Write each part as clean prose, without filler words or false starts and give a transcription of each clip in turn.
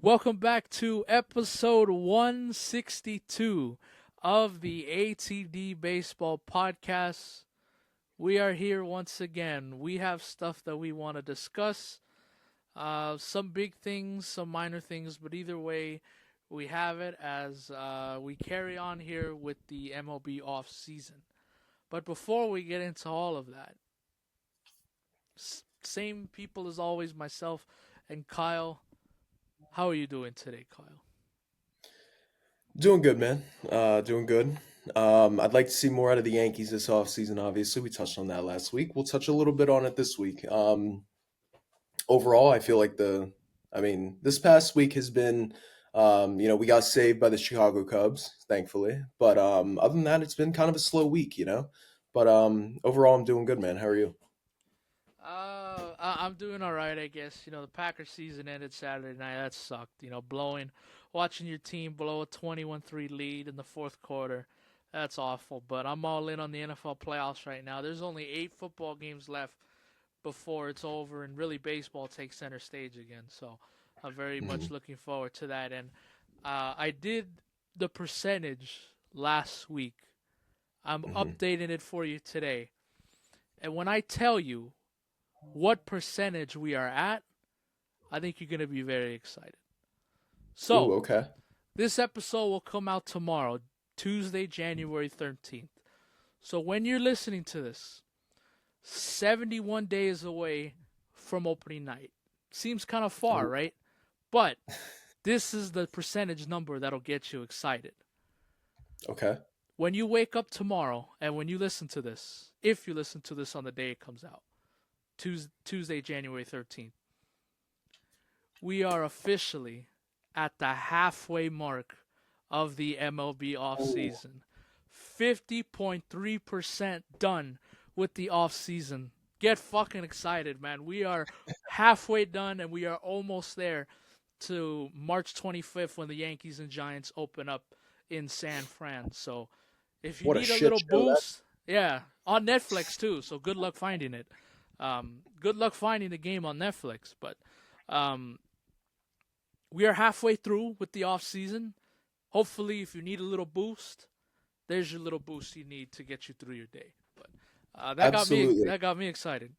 Welcome back to episode 162 of the ATD Baseball Podcast. We are here once again. We have stuff that we want to discuss. Some big things, some minor things, but either way, we have it as we carry on here with the MLB off season. But before we get into all of that, same people as always, myself and Kyle. How are you doing today, Kyle? Doing good, man. Doing good. I'd like to see more out of the Yankees this offseason, obviously. We touched on that last week. We'll touch a little bit on it this week. Overall, I feel like this past week has been, we got saved by the Chicago Cubs, thankfully. But other than that, it's been kind of a slow week. But overall, I'm doing good, man. How are you? I'm doing all right, I guess. The Packers season ended Saturday night. That sucked. Watching your team blow a 21-3 lead in the fourth quarter. That's awful. But I'm all in on the NFL playoffs right now. There's only 8 football games left before it's over, and really baseball takes center stage again. So I'm very much Hmm. looking forward to that. And I did the percentage last week. I'm Hmm. updating it for you today. And when I tell you what percentage we are at, I think you're going to be very excited. Ooh, So, okay. this episode will come out tomorrow, Tuesday, January 13th. So, when you're listening to this, 71 days away from opening night. Seems kind of far, Ooh, right? But this is the percentage number that'll get you excited. okay. When you wake up tomorrow and when you listen to this, if you listen to this on the day it comes out, Tuesday, January 13th, we are officially at the halfway mark of the MLB Ooh. offseason. 50.3% done with the offseason. Get fucking excited, man. We are halfway done and we are almost there to March 25th when the Yankees and Giants open up in San Fran. So if you What a need a shit little show that. boost, yeah, on Netflix too. So good luck finding it. Good luck finding the game on Netflix. But um, we are halfway through with the off season. Hopefully, if you need a little boost, there's your little boost you need to get you through your day. But that got me Absolutely. that got me excited.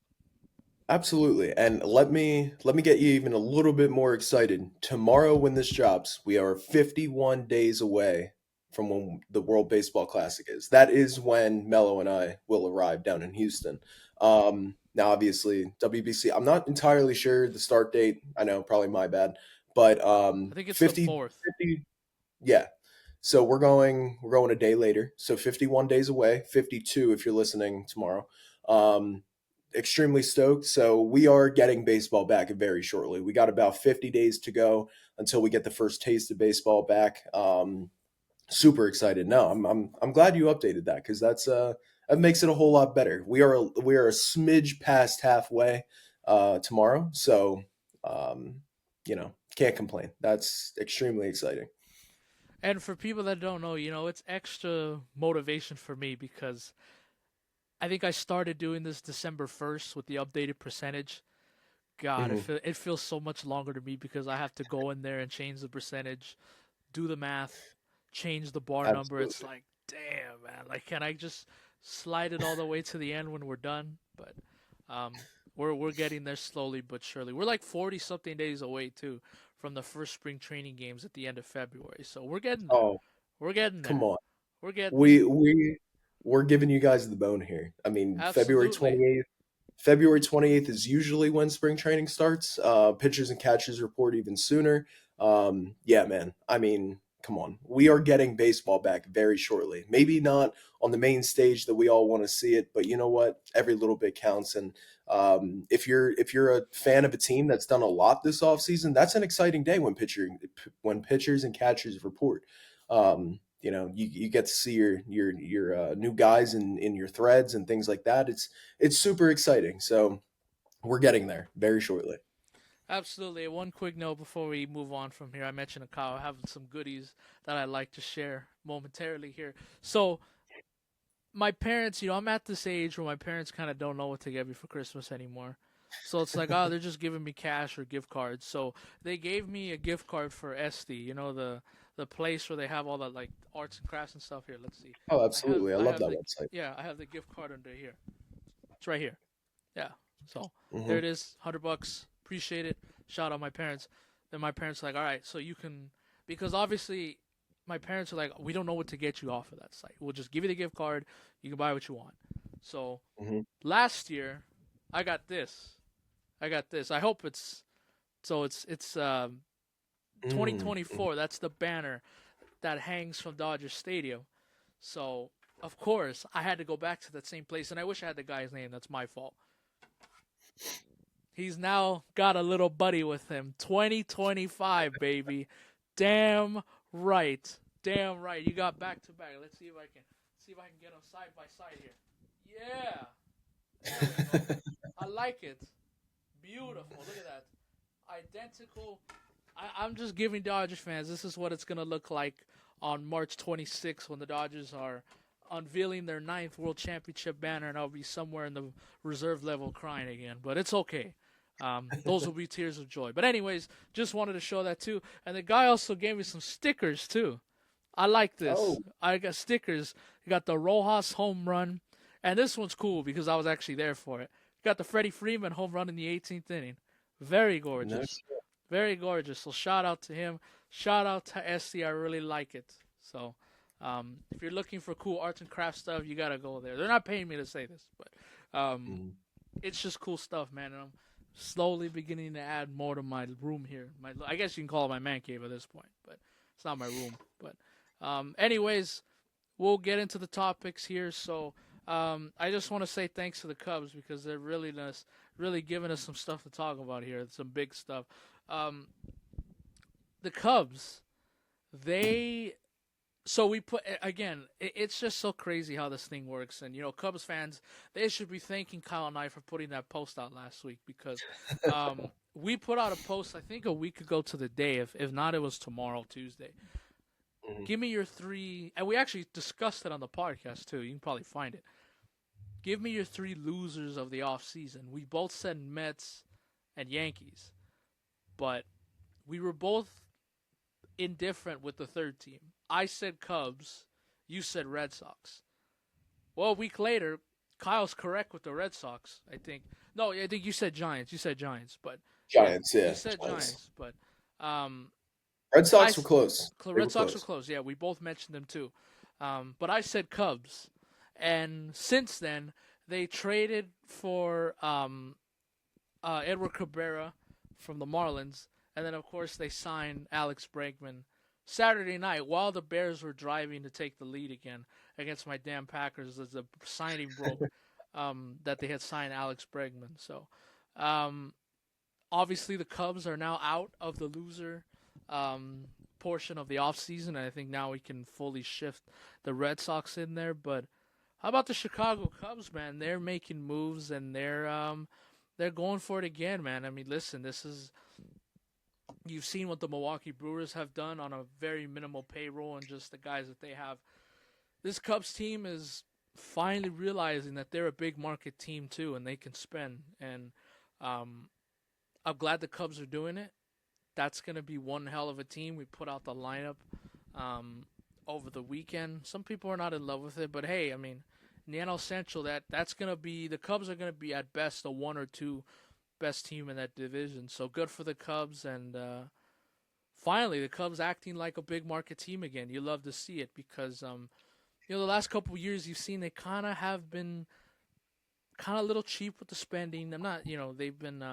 Absolutely. And let me get you even a little bit more excited. Tomorrow when this drops, we are 51 days away from when the World Baseball Classic is. That is when Melo and I will arrive down in Houston. Now obviously WBC, I'm not entirely sure the start date. I know, probably my bad. But I think it's the 50 fourth. 50 yeah. So we're going a day later. So 51 days away, 52 if you're listening tomorrow. Um Extremely stoked. So we are getting baseball back very shortly. We got about 50 days to go until we get the first taste of baseball back. Super excited. No, I'm glad you updated that because that makes it a whole lot better. We are a smidge past halfway tomorrow. So can't complain. That's extremely exciting. And for people that don't know, it's extra motivation for me because I think I started doing this December 1st with the updated percentage. God, Hmm. it feels so much longer to me because I have to go in there and change the percentage, do the math, change the bar number. It's Absolutely. like, damn, man. Like, can I just slide it all the way to the end when we're done? But we're getting there slowly but surely. We're like 40 something days away too from the first spring training games at the end of February. So we're getting there. Oh, We're getting come there. on. We're getting there. We're giving you guys the bone here. I mean, Absolutely. February 28th is usually when spring training starts. Pitchers and catchers report even sooner. Yeah, man. I mean, come on. We are getting baseball back very shortly. Maybe not on the main stage that we all want to see it, but you know what? Every little bit counts. And if you're a fan of a team that's done a lot this offseason, that's an exciting day when pitchers and catchers report. You get to see your new guys in your threads and things like that. It's super exciting. So we're getting there very shortly. Absolutely. One quick note before we move on from here. I mentioned a cow. I have some goodies that I'd like to share momentarily here. So, my parents, I'm at this age where my parents kind of don't know what to get me for Christmas anymore. So it's like, oh, they're just giving me cash or gift cards. So they gave me a gift card for SD, the place where they have all the like arts and crafts and stuff. Here, let's see. Oh, I have absolutely. I I love have that the website. yeah, I have the gift card under here. It's right here. Yeah. So there Hmm. it is, $100. Appreciate it. Shout out my parents. Then my parents are like, all right, so you can, because obviously my parents are like, we don't know what to get you off of that site. We'll just give you the gift card. You can buy what you want. So Hmm. last year, I got this. I got this. I hope it's so. It's 2024. That's the banner that hangs from Dodger Stadium. So of course I had to go back to that same place, and I wish I had the guy's name. That's my fault. He's now got a little buddy with him. 2025, baby. Damn right. Damn right. You got back to back. Let's see if I can get them side by side here. Yeah. There we go. I like it. Beautiful. Look at that. Identical. I'm just giving Dodgers fans, this is what it's going to look like on March 26th when the Dodgers are unveiling their ninth World Championship banner, and I'll be somewhere in the reserve level crying again. But it's okay. Those will be tears of joy. But anyways, just wanted to show that too. And the guy also gave me some stickers too. I like this. Oh, I got stickers. You got the Rojas home run. And this one's cool because I was actually there for it. You got the Freddie Freeman home run in the 18th inning. Very no. gorgeous. Very gorgeous. So shout out to him. Shout out to SD. I really like it. So if you're looking for cool arts and crafts stuff, you gotta go there. They're not paying me to say this, but Mhm. it's just cool stuff, man. And I'm slowly beginning to add more to my room here. I guess you can call it my man cave at this point, but it's not my room. But anyways, we'll get into the topics here. So I just want to say thanks to the Cubs because they're really giving us some stuff to talk about here. Some big stuff. Um, the Cubs, they so we put again. It's just so crazy how this thing works, and Cubs fans, they should be thanking Kyle and I for putting that post out last week because we put out a post I think a week ago to the day. If not, it was tomorrow, Tuesday. Mhm. Give me your three, and we actually discussed it on the podcast too. You can probably find it. Give me your three losers of the off season. We both said Mets and Yankees, but we were both indifferent with the third team. I said Cubs, you said Red Sox. Well, a week later, Kyle's correct with the Red Sox, I think. No, I think you said Giants. You said Giants, but yeah, Giants, you yeah, said Giants. Giants, but um, Red I Sox were close. They Red were Sox were close. close. Yeah, we both mentioned them too. But I said Cubs, and since then they traded for Edward Cabrera from the Marlins, and then of course they signed Alex Bregman Saturday night while the Bears were driving to take the lead again against my damn Packers as the signing broke that they had signed Alex Bregman. So um, obviously the Cubs are now out of the loser um, portion of the offseason, and I think now we can fully shift the Red Sox in there. But how about the Chicago Cubs, man? They're making moves and they're going for it again, man. I mean, listen, this is you've seen what the Milwaukee Brewers have done on a very minimal payroll and just the guys that they have. This Cubs team is finally realizing that they're a big market team too, and they can spend. And um, I'm glad the Cubs are doing it. That's going to be one hell of a team. We put out the lineup um, over the weekend. Some people are not in love with it, but hey, I mean, in the NL Central, that's going to be the Cubs are going to be at best a one or two best team in that division. So good for the Cubs, and finally the Cubs acting like a big market team again. You love to see it because the last couple of years you've seen they kind of have been kind of a little cheap with the spending. I'm not, they've been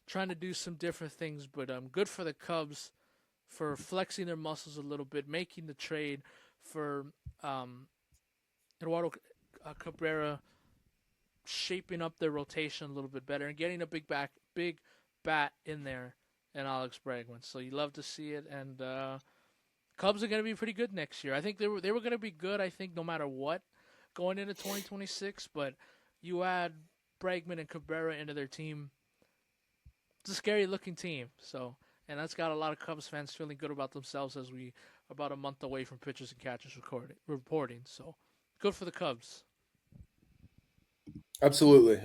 trying to do some different things, but good for the Cubs for flexing their muscles a little bit, making the trade for um, Eduardo Cabrera, shaping up their rotation a little bit better, and getting a big bat in there, and Alex Bregman. So you love to see it, and Cubs are going to be pretty good next year. I think they were going to be good. I think no matter what going into 2026, but you add Bregman and Cabrera into their team, it's a scary looking team. So, and that's got a lot of Cubs fans feeling good about themselves as we are about a month away from pitchers and catchers reporting. So, good for the Cubs. Absolutely.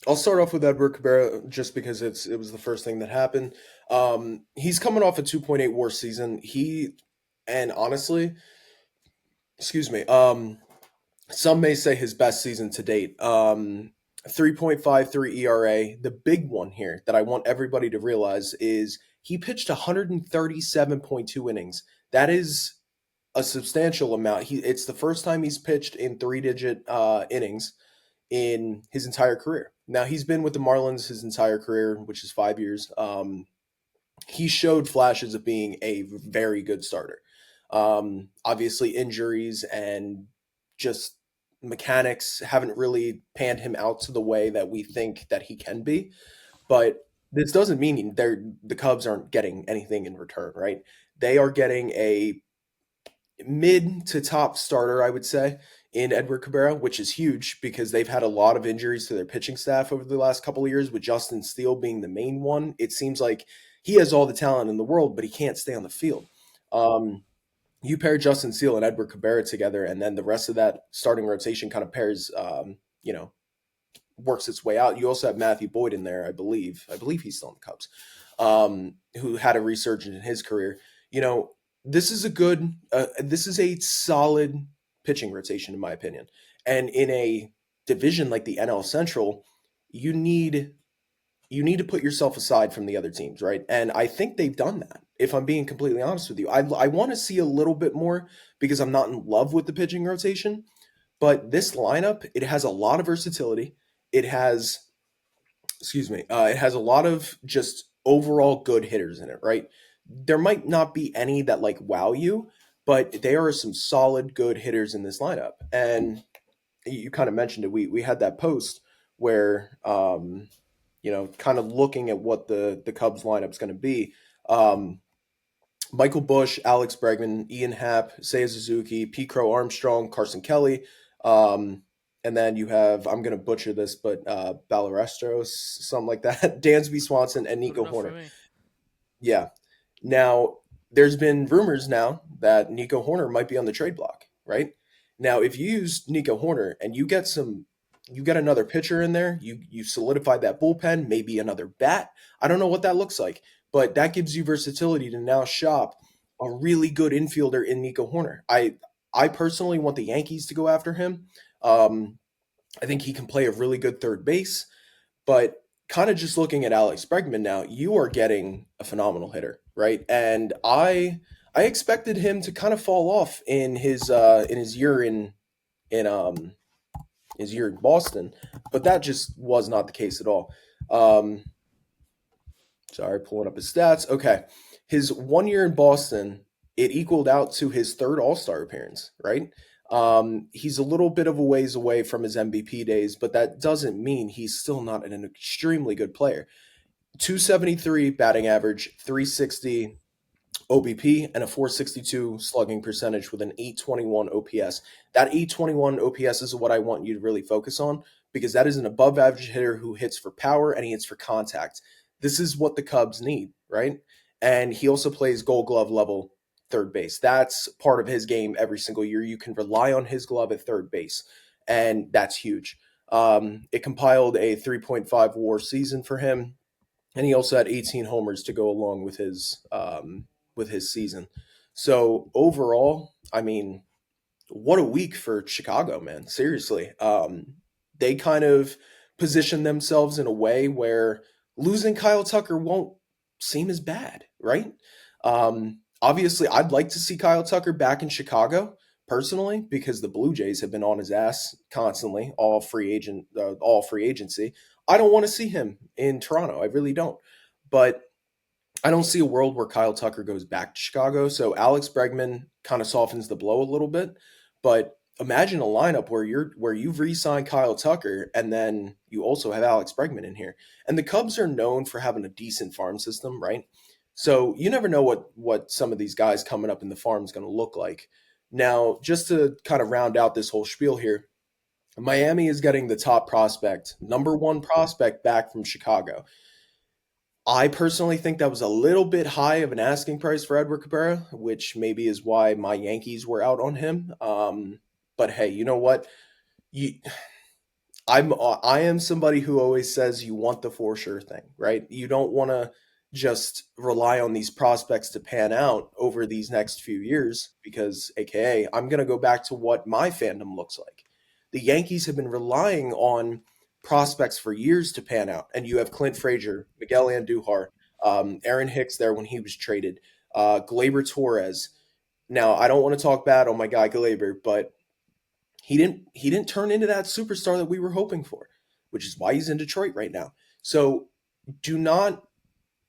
I'll start off with Edward Cabrera just because it was the first thing that happened. He's coming off a 2.8 WAR season. And honestly, excuse me. Some may say his best season to date. 3.53 ERA. The big one here that I want everybody to realize is he pitched 137.2 innings. That is a substantial amount. It's the first time he's pitched in three-digit innings in his entire career. Now he's been with the Marlins his entire career, which is 5 years. He showed flashes of being a very good starter. Obviously, injuries and just mechanics haven't really panned him out to the way that we think that he can be. But this doesn't mean the Cubs aren't getting anything in return, right? They are getting a mid to top starter, I would say, in Edward Cabrera, which is huge because they've had a lot of injuries to their pitching staff over the last couple of years, with Justin Steele being the main one. It seems like he has all the talent in the world, but he can't stay on the field. Um, you pair Justin Steele and Edward Cabrera together, and then the rest of that starting rotation kind of pairs, works its way out. You also have Matthew Boyd in there, I believe. I believe he's still in the Cubs, who had a resurgence in his career. You know, this is a solid pitching rotation in my opinion. And in a division like the NL Central, you need you need to put yourself aside from the other teams, right? And I think they've done that. If I'm being completely honest with you, I want to see a little bit more because I'm not in love with the pitching rotation. But this lineup, it has a lot of versatility. It has, excuse me, it has a lot of just overall good hitters in it, right? There might not be any that like wow you, but there are some solid good hitters in this lineup. And you kind of mentioned it. We had that post where kind of looking at what the Cubs lineup's going to be. Um, Michael Bush, Alex Bregman, Ian Happ, Seiya Suzuki, P. Crow Armstrong, Carson Kelly. Um, and then you have, I'm going to butcher this, but Ballarestros, something like that, Dansby Swanson, and Good Nico enough for Horner. me. Yeah. Now, there's been rumors now that Nico Horner might be on the trade block, right? Now, if you use Nico Horner and you get another pitcher in there, you solidify that bullpen, maybe another bat. I don't know what that looks like, but that gives you versatility to now shop a really good infielder in Nico Horner. I personally want the Yankees to go after him. Um, I think he can play a really good third base. But kind of just looking at Alex Bregman now, you are getting a phenomenal hitter, right? And I expected him to kind of fall off in his year in his year in Boston, but that just was not the case at all. Um, Sorry, pulling up his stats. Okay. His 1 year in Boston, it equaled out to his third All Star appearance, right? He's a little bit of a ways away from his MVP days, but that doesn't mean he's still not an extremely good player. 273 batting average, 360 OBP, and a 462 slugging percentage with an 821 OPS. That 821 OPS is what I want you to really focus on because that is an above average hitter who hits for power and he hits for contact. This is what the Cubs need, right? And he also plays gold glove level third base. That's part of his game every single year. You can rely on his glove at third base, and that's huge. It compiled a 3.5 WAR season for him, and he also had 18 homers to go along with his season. So overall, I mean, what a week for Chicago, man. Seriously, they kind of position themselves in a way where losing Kyle Tucker won't seem as bad, right? Obviously, I'd like to see Kyle Tucker back in Chicago personally because the Blue Jays have been on his ass constantly, all free agency. I don't want to see him in Toronto. I really don't. But I don't see a world where Kyle Tucker goes back to Chicago. So Alex Bregman kind of softens the blow a little bit. But imagine a lineup where you've re-signed Kyle Tucker and then you also have Alex Bregman in here. And the Cubs are known for having a decent farm system, right? So you never know what some of these guys coming up in the farm is going to look like. Now, just to kind of round out this whole spiel here, Miami is getting the top prospect, number one prospect back from Chicago. I personally think that was a little bit high of an asking price for Edward Cabrera, which maybe is why my Yankees were out on him. But hey, you know what? You, I am somebody who always says you want the for sure thing, right? You don't want to just rely on these prospects to pan out over these next few years because AKA I'm going to go back to what my fandom looks like. The Yankees have been relying on prospects for years to pan out, and you have Clint Frazier, Miguel Andujar, Aaron Hicks there when he was traded, Glaber Torres. Now, I don't want to talk bad on my guy Glaber, but he didn't turn into that superstar that we were hoping for, which is why he's in Detroit right now. So do not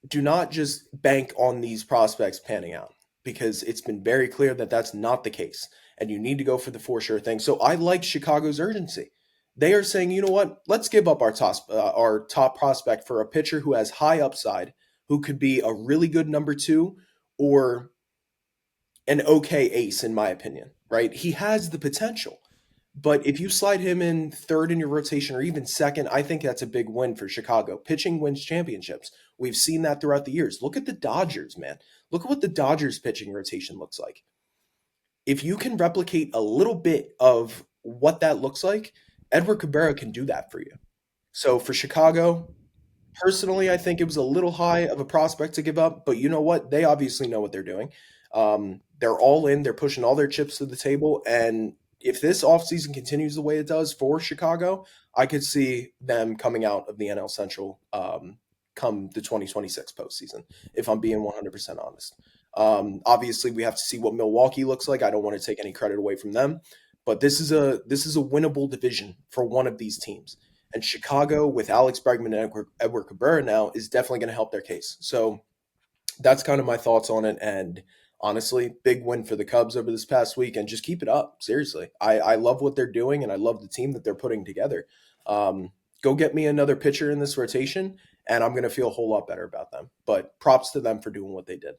do not just bank on these prospects panning out because it's been very clear that that's not the case, and you need to go for the for sure thing. So I like Chicago's urgency. They are saying, you know what? Let's give up our top prospect for a pitcher who has high upside, who could be a really good number two or an okay ace, in my opinion. Right? He has the potential. But if you slide him in third in your rotation or even second, I think that's a big win for Chicago. Pitching wins championships. We've seen that throughout the years. Look at the Dodgers, man. Look at what the Dodgers pitching rotation looks like. If you can replicate a little bit of what that looks like, Edward Cabrera can do that for you. So for Chicago, personally, I think it was a little high of a prospect to give up, but you know what? They obviously know what they're doing. They're all in, they're pushing all their chips to the table. And if this offseason continues the way it does for Chicago, I could see them coming out of the NL Central come the 2026 postseason, if I'm being 100% honest. Obviously, we have to see what Milwaukee looks like. I don't want to take any credit away from them, but this is a winnable division for one of these teams. And Chicago, with Alex Bregman and Edward Cabrera now, is definitely going to help their case. So that's kind of my thoughts on it. And honestly, big win for the Cubs over this past week. And just keep it up. Seriously, I love what they're doing, and I love the team that they're putting together. Go get me another pitcher in this rotation, and I'm going to feel a whole lot better about them. But props to them for doing what they did.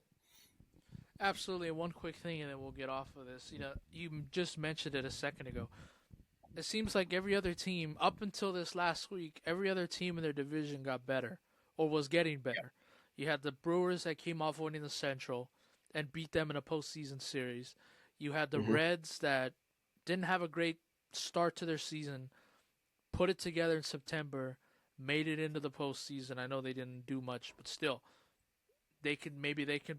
Absolutely. One quick thing, and then we'll get off of this. You just mentioned it a second ago. It seems like every other team, up until this last week, every other team in their division got better or was getting better. You had the Brewers that came off winning the Central and beat them in a postseason series. You had the Hmm. Reds that didn't have a great start to their season, put it together in September, made it into the postseason. I know they didn't do much, but still, they can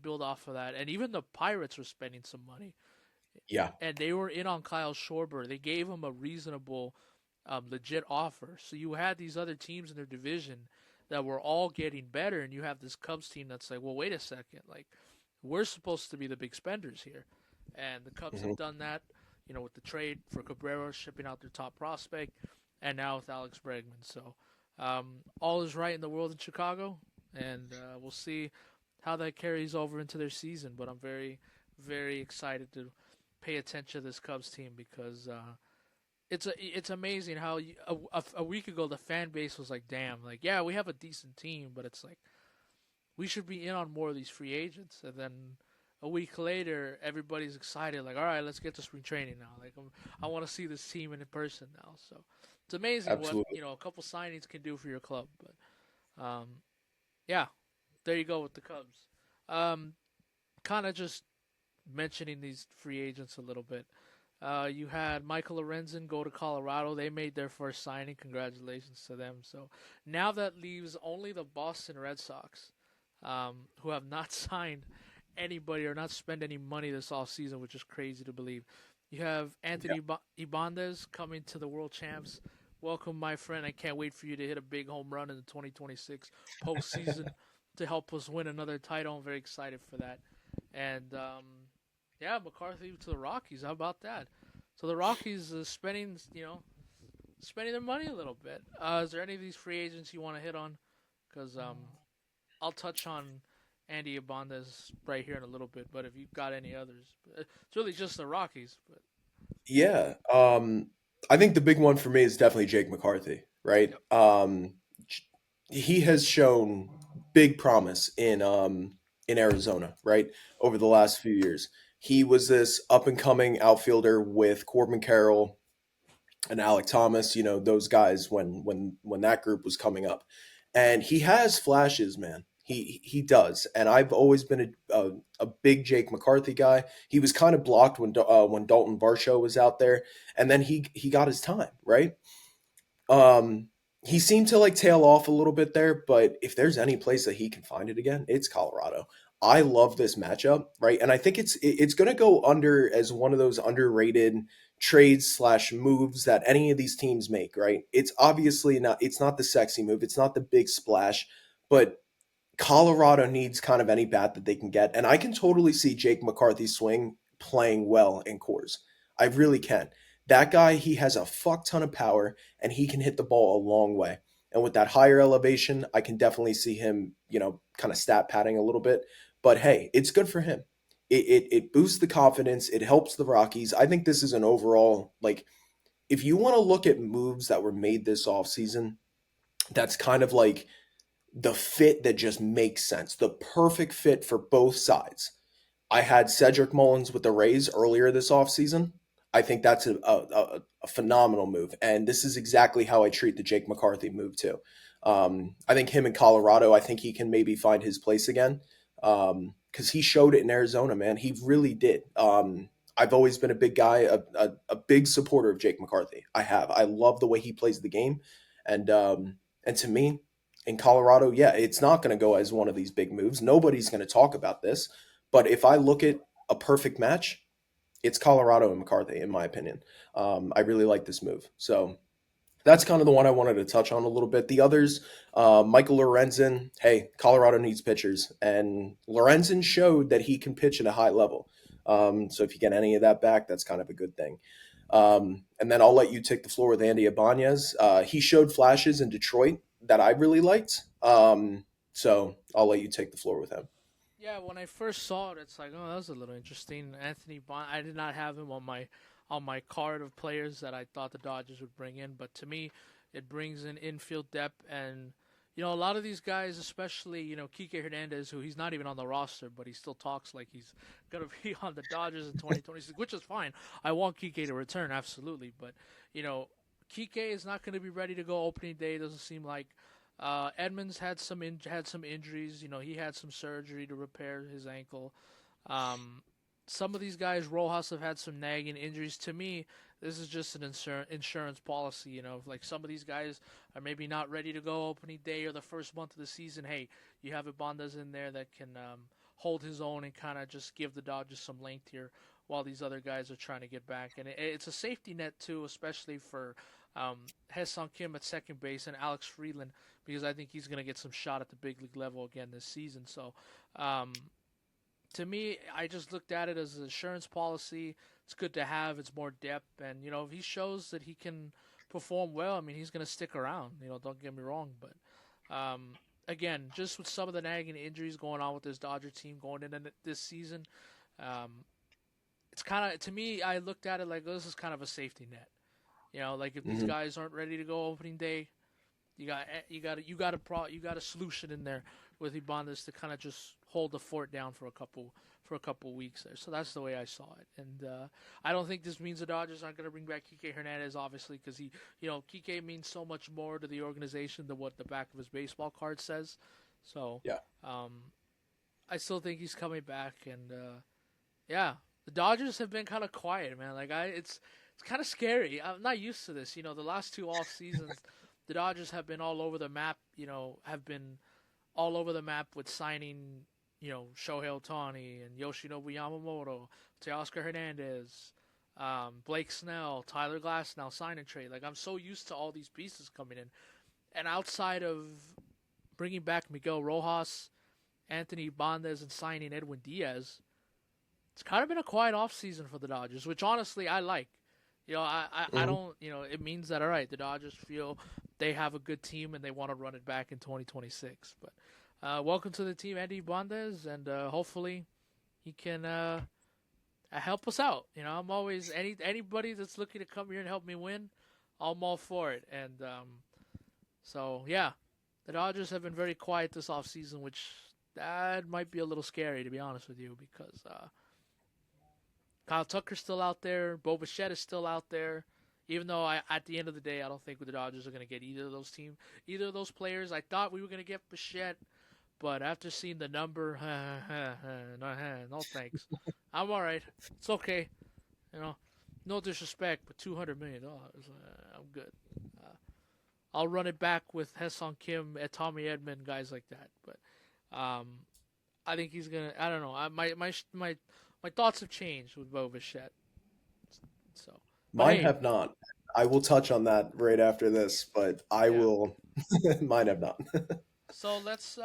build off of that. And even the Pirates were spending some money, Yeah. and they were in on Kyle Schwarber. They gave him a reasonable, legit offer. So you had these other teams in their division that were all getting better, and you have this Cubs team that's like, well, wait a second, like we're supposed to be the big spenders here, and the Cubs Hmm. have done that. With the trade for Cabrera, shipping out their top prospect, and now with Alex Bregman. So all is right in the world in Chicago, and we'll see how that carries over into their season. But I'm very, very excited to pay attention to this Cubs team because it's amazing how a week ago the fan base was like, damn, like yeah, we have a decent team, but it's like we should be in on more of these free agents. And then a week later, everybody's excited, like all right, let's get to spring training now. Like I want to see this team in person now. So it's amazing what Absolutely. a couple signings can do for your club. But yeah, there you go with the Cubs. Um, Kind of just mentioning these free agents a little bit. You had Michael Lorenzen go to Colorado. They made their first signing. Congratulations to them. So now that leaves only the Boston Red Sox, who have not signed anybody or not spent any money this offseason, which is crazy to believe. You have Yeah. Anthony Ibanez coming to the World Champs. Welcome, my friend. I can't wait for you to hit a big home run in the 2026 postseason to help us win another title. I'm very excited for that. And yeah, McCarthy to the Rockies. How about that? So the Rockies spending their money a little bit. Is there any of these free agents you want to hit on? Because I'll touch on Andy Abandes right here in a little bit. But if you've got any others, it's really just the Rockies. But Yeah. I think the big one for me is definitely Jake McCarthy, right? yep, He has shown big promise in Arizona, right? Over the last few years. He was this up and coming outfielder with Corbin Carroll and Alec Thomas, those guys when that group was coming up. And he has flashes, man. He does. And I've always been a big Jake McCarthy guy. He was kind of blocked when Dalton Varsho was out there, and then he got his time, right? Um, he seemed to like tail off a little bit there, but if there's any place that he can find it again, it's Colorado. I love this matchup, right? And I think it's going to go under as one of those underrated trades slash moves that any of these teams make, right? It's obviously not, it's not the sexy move, it's not the big splash, but Colorado needs kind of any bat that they can get. And I can totally see Jake McCarthy's swing playing well in cores. I really can. That guy, he has a fuck ton of power and he can hit the ball a long way. And with that higher elevation, I can definitely see him, kind of stat padding a little bit. But hey, it's good for him. It boosts the confidence. It helps the Rockies. I think this is an overall, like, if you want to look at moves that were made this offseason, that's kind of like the fit that just makes sense, the perfect fit for both sides. I had Cedric Mullins with the Rays earlier this offseason. I think that's a phenomenal move. And this is exactly how I treat the Jake McCarthy move, too. I think him in Colorado, I think he can maybe find his place again because he showed it in Arizona, man. He really did. I've always been a big guy, a big supporter of Jake McCarthy. I have. I love the way he plays the game. And to me, in Colorado, yeah, it's not going to go as one of these big moves. Nobody's going to talk about this. But if I look at a perfect match, it's Colorado and McCarthy, in my opinion. I really like this move. So that's kind of the one I wanted to touch on a little bit. The others, Michael Lorenzen, hey, Colorado needs pitchers. And Lorenzen showed that he can pitch at a high level. So if you get any of that back, that's kind of a good thing. And then I'll let you take the floor with Andy Ibanez. He showed flashes in Detroit that I really liked. So I'll let you take the floor with him. Yeah, when I first saw it, it's like, oh, that was a little interesting. Anthony Bond, I did not have him on my card of players that I thought the Dodgers would bring in, but to me, it brings in infield depth and a lot of these guys, especially Kike Hernandez, who he's not even on the roster, but he still talks like he's gonna be on the Dodgers in 2026, which is fine. I want Kike to return, absolutely, but Kike is not going to be ready to go opening day. Doesn't seem like. Edmonds had some injuries. He had some surgery to repair his ankle. Um, some of these guys, Rojas, have had some nagging injuries. To me, this is just an insurance policy. Like some of these guys are maybe not ready to go opening day or the first month of the season. Hey, you have Ibanez in there that can hold his own and kind of just give the Dodgers some length here while these other guys are trying to get back. And it's a safety net too, especially for Hae-Sung Kim at second base and Alex Freeland because I think he's going to get some shot at the big league level again this season. So, to me, I just looked at it as an insurance policy. It's good to have. It's more depth, and if he shows that he can perform well, I mean, he's going to stick around. Don't get me wrong, but again, just with some of the nagging injuries going on with this Dodger team going into this season, um, it's kind of to me. I looked at it like this is kind of a safety net. Like if these Mm-hmm. guys aren't ready to go opening day, you got a solution in there with Ibanez to kind of just hold the fort down for a couple weeks there. So that's the way I saw it, and I don't think this means the Dodgers aren't going to bring back Kike Hernandez, obviously, because Kike means so much more to the organization than what the back of his baseball card says. So Yeah. um, I still think he's coming back, and yeah, the Dodgers have been kind of quiet, man. It's kind of scary. I'm not used to this. The last two off seasons, the Dodgers have been all over the map. Have been all over the map with signing, Shohei Ohtani and Yoshinobu Yamamoto, Teoscar Hernandez, Blake Snell, Tyler Glass now sign and trade. Like I'm so used to all these pieces coming in, and outside of bringing back Miguel Rojas, Anthony Bandes, and signing Edwin Diaz, it's kind of been a quiet off season for the Dodgers, which honestly I like. I Mm-hmm. don't. It means that all right, the Dodgers feel they have a good team and they want to run it back in 2026. But welcome to the team, Andy Bandes, and hopefully he can help us out. I'm always anybody that's looking to come here and help me win. I'm all for it. And so yeah, the Dodgers have been very quiet this off season, which that might be a little scary to be honest with you because Kyle Tucker's still out there. Bo Bichette is still out there. Even though at the end of the day, I don't think the Dodgers are going to get either of those players. I thought we were going to get Bichette, but after seeing the number, no thanks. I'm all right. It's okay. You know, no disrespect, but $200 million, I'm good. I'll run it back with Haesung Kim, Tommy Edman, guys like that. But I think he's gonna. I don't know. My thoughts have changed with Bo Bichette. So, but Mine hey, have not. I will touch on that right after this, but I yeah. will. Mine have not. So let's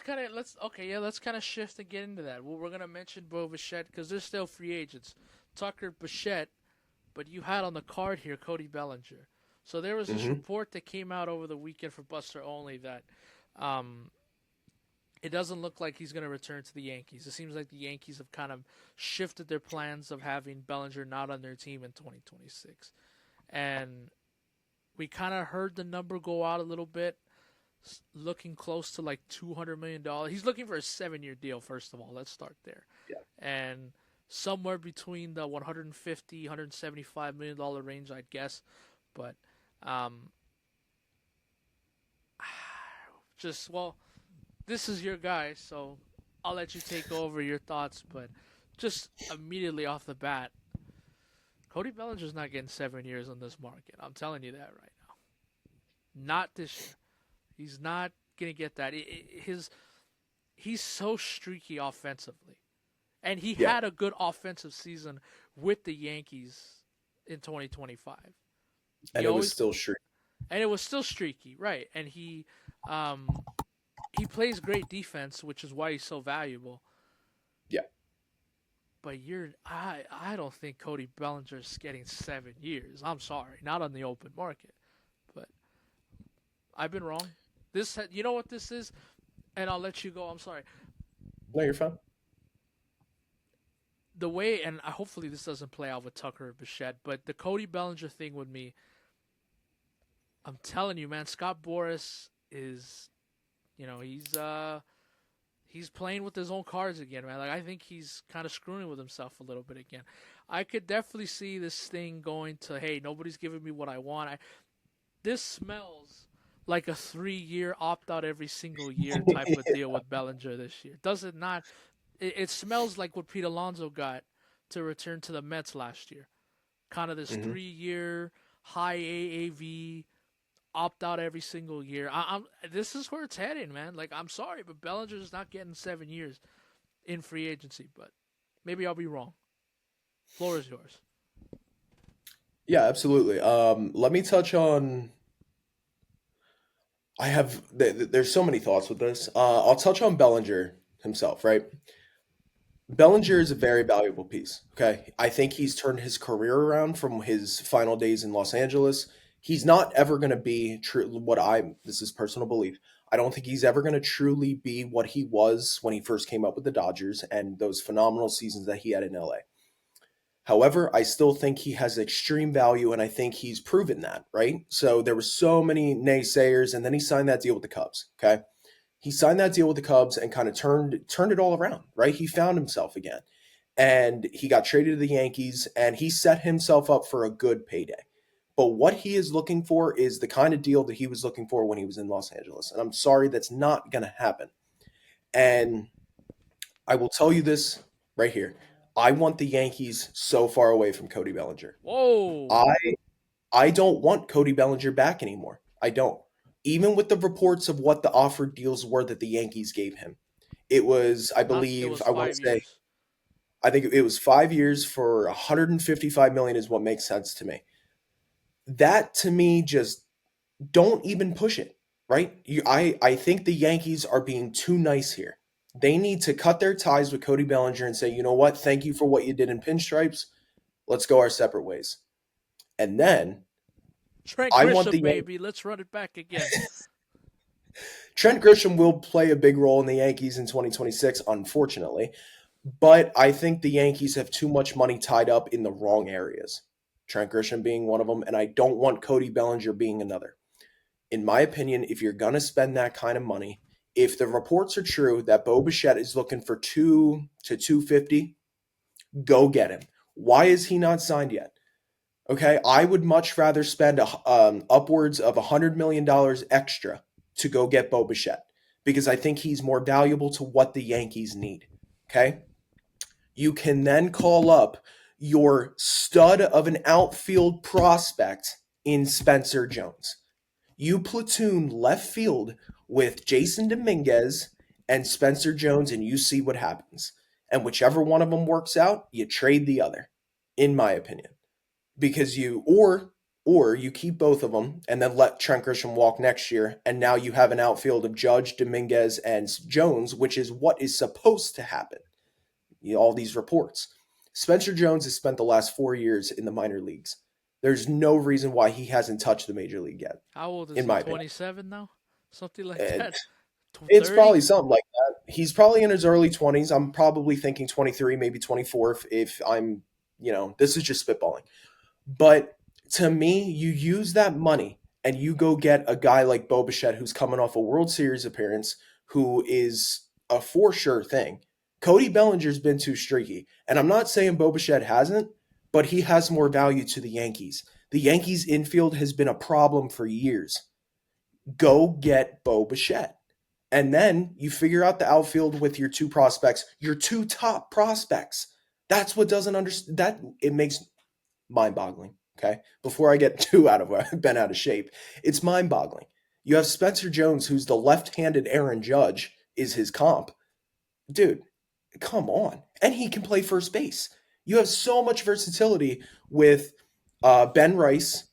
kind of let's okay yeah let's kind of shift and get into that. Well, we're gonna mention Bo Bichette because they're still free agents. Tucker Bichette, but you had on the card here Cody Bellinger. So there was this Hmm. report that came out over the weekend for Buster Only that um, it doesn't look like he's going to return to the Yankees. It seems like the Yankees have kind of shifted their plans of having Bellinger not on their team in 2026. And we kind of heard the number go out a little bit, looking close to like $200 million. He's looking for a 7-year deal, first of all. Let's start there. Yeah. And somewhere between the 150, $175 million range, I'd guess. But um, just, well, this is your guy, so I'll let you take over your thoughts. But just immediately off the bat, Cody Bellinger's not getting 7 years on this market. I'm telling you that right now. Not this year. He's not gonna get that. He's so streaky offensively, and he Yeah, had a good offensive season with the Yankees in 2025. and He it was always still shriek. and it was still streaky, right? And um, he plays great defense, which is why he's so valuable. Yeah, But I don't think Cody Bellinger's getting 7 years. I'm sorry, not on the open market. But I've been wrong. You know what this is, and I'll let you go. I'm sorry. no, you're fine. The way, and hopefully this doesn't play out with Tucker or Bichette, but the Cody Bellinger thing with me, I'm telling you, man, Scott Boras is, he's playing with his own cards again, man. Like I think he's kind of screwing with himself a little bit again. I could definitely see this thing going to, hey, nobody's giving me what I want. This smells like a 3-year opt out every single year type of deal with Bellinger this year. Does it not? It smells like what Pete Alonso got to return to the Mets last year. Kind of this Hmm. 3-year high AAV opt out every single year. This is where it's heading, man. Like I'm sorry, but Bellinger's not getting 7 years in free agency. But maybe I'll be wrong. Floor is yours. Yeah, absolutely. Let me touch on. There's so many thoughts with this. I'll touch on Bellinger himself, right? Bellinger is a very valuable piece. Okay. I think he's turned his career around from his final days in Los Angeles. He's not ever going to be true. This is personal belief. I don't think he's ever going to truly be what he was when he first came up with the Dodgers and those phenomenal seasons that he had in LA. However, I still think he has extreme value, and I think he's proven that, right? So there were so many naysayers, and then he signed that deal with the Cubs. Okay. He signed that deal with the Cubs and kind of turned it all around, right? He found himself again. And he got traded to the Yankees and he set himself up for a good payday. But what he is looking for is the kind of deal that he was looking for when he was in Los Angeles. And I'm sorry, that's not going to happen. And I will tell you this right here. I want the Yankees so far away from Cody Bellinger. Whoa! I I don't want Cody Bellinger back anymore. I don't. Even with the reports of what the offered deals were that the Yankees gave him. It was, I Not. It believe, was I want to five say, years. I think it was 5 years for 155 million is what makes sense to me. That to me just don't even push it, right? I think the Yankees are being too nice here. They need to cut their ties with Cody Bellinger and say, you know what? Thank you for what you did in pinstripes. Let's go our separate ways. And then Trent I want Grisham, the baby. Let's run it back again. Trent Grisham will play a big role in the Yankees in 2026, unfortunately. But I think the Yankees have too much money tied up in the wrong areas. Trent Grisham being one of them, and I don't want Cody Bellinger being another. In my opinion, if you're going to spend that kind of money, if the reports are true that Bo Bichette is looking for 2 to 250, go get him. Why is he not signed yet? Okay, I would much rather spend upwards of $100 million extra to go get Bo Bichette because I think he's more valuable to what the Yankees need. Okay, you can then call up your stud of an outfield prospect in Spencer Jones. You platoon left field with Jason Dominguez and Spencer Jones, and you see what happens. And whichever one of them works out, you trade the other, in my opinion. Because or you keep both of them and then let Trent Grisham walk next year, and now you have an outfield of Judge, Dominguez, and Jones, which is what is supposed to happen. All these reports. Spencer Jones has spent the last 4 years in the minor leagues. There's no reason why he hasn't touched the major league yet, How old is in he? my opinion. 27 now? Something like And that? it's 30? probably something like that. He's probably in his early 20s. I'm probably thinking 23, maybe 24 if I'm, this is just spitballing. But to me, you use that money and you go get a guy like Bo Bichette who's coming off a World Series appearance, who is a for sure thing. Cody Bellinger's been too streaky. And I'm not saying Bo Bichette hasn't, but he has more value to the Yankees. The Yankees infield has been a problem for years. Go get Bo Bichette. And then you figure out the outfield with your two prospects, your two top prospects. That's what doesn't understand that it makes mind-boggling. Okay, before I get too bent out of shape, it's mind-boggling. You have Spencer Jones, who's the left-handed Aaron Judge, is his comp. Dude, come on, and he can play first base. You have so much versatility with Ben Rice,